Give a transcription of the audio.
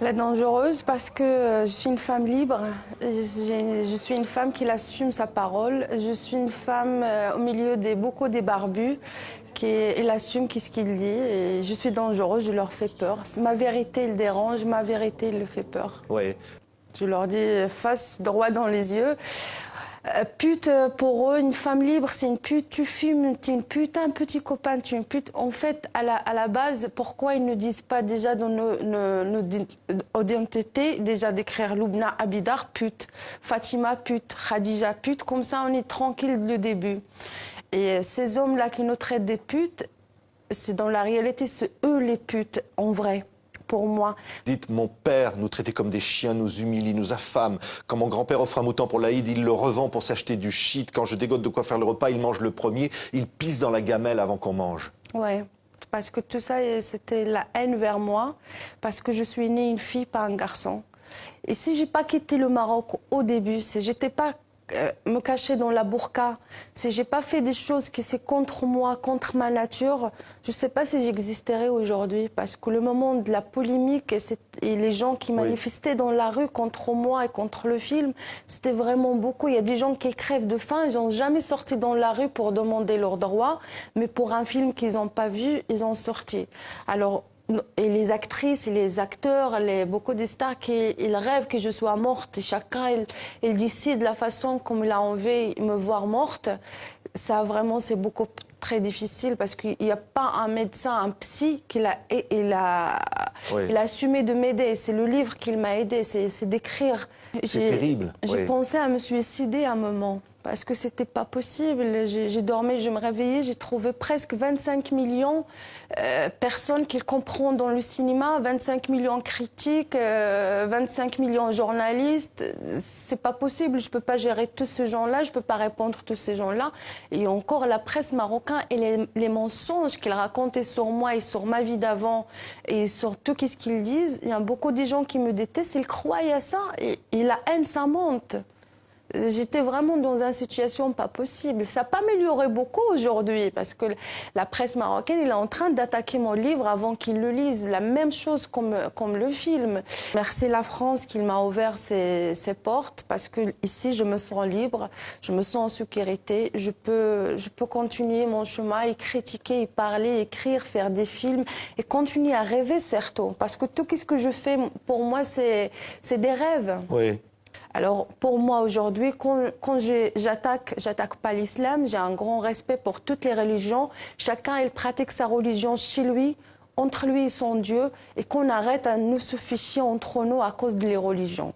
La dangereuse parce que je suis une femme libre, je suis une femme qui assume sa parole, je suis une femme au milieu des beaucoup des barbus il assume ce qu'il dit et je suis dangereuse, je leur fais peur. Ma vérité le dérange, ma vérité le fait peur. Oui. Je leur dis face droit dans les yeux. Pute, pour eux, une femme libre, c'est une pute, tu fumes, tu es une pute, un petit copain, tu es une pute. En fait, à la base, pourquoi ils ne disent pas déjà dans nos identités, déjà d'écrire Loubna Abidar, pute, Fatima, pute, Khadija, pute, comme ça on est tranquille le début. Et ces hommes-là qui nous traitent des putes, c'est dans la réalité, c'est eux les putes, en vrai. Pour moi. Dites, mon père nous traitait comme des chiens, nous humilie, nous affame. Quand mon grand-père offre un mouton pour l'Aïd, il le revend pour s'acheter du shit. Quand je dégote de quoi faire le repas, il mange le premier. Il pisse dans la gamelle avant qu'on mange. Ouais, parce que tout ça, c'était la haine vers moi. Parce que je suis née une fille, pas un garçon. Et si j'ai pas quitté le Maroc au début, si j'étais pas me cacher dans la burqa, si j'ai pas fait des choses qui c'est contre moi, contre ma nature, je sais pas si j'existerais aujourd'hui. Parce que le moment de la polémique et les gens qui manifestaient dans la rue contre moi et contre le film, c'était vraiment beaucoup. Il y a des gens qui crèvent de faim, ils n'ont jamais sorti dans la rue pour demander leurs droits, mais pour un film qu'ils n'ont pas vu, ils ont sorti. Alors, et les actrices et les acteurs, beaucoup de stars, ils rêvent que je sois morte. Et chacun, il décide la façon comme il a envie de me voir morte. Ça, vraiment, c'est beaucoup très difficile parce qu'il n'y a pas un médecin, un psy il a assumé de m'aider. C'est le livre qui m'a aidé, c'est d'écrire. C'est terrible. J'ai pensé à me suicider à un moment. Parce que c'était pas possible. J'ai dormi, je me réveillais, j'ai trouvé presque 25 millions de personnes qui le comprennent dans le cinéma, 25 millions de critiques, 25 millions de journalistes. C'est pas possible, je peux pas gérer tous ces gens-là, je peux pas répondre à tous ces gens-là. Et encore la presse marocaine et les mensonges qu'ils racontaient sur moi et sur ma vie d'avant et sur tout ce qu'ils disent. Il y a beaucoup de gens qui me détestent, ils croient à ça et la haine, ça monte. J'étais vraiment dans une situation pas possible. Ça n'a pas amélioré beaucoup aujourd'hui parce que la presse marocaine il est en train d'attaquer mon livre avant qu'il le lise. La même chose comme le film. Merci la France qui m'a ouvert ses portes parce que ici je me sens libre, je me sens en sécurité. Je peux continuer mon chemin et critiquer, et parler, écrire, faire des films et continuer à rêver surtout. Parce que tout ce que je fais pour moi c'est des rêves. Oui. Alors, pour moi, aujourd'hui, quand j'attaque pas l'islam, j'ai un grand respect pour toutes les religions. Chacun, il pratique sa religion chez lui, entre lui et son Dieu, et qu'on arrête à nous se ficher entre nous à cause des religions.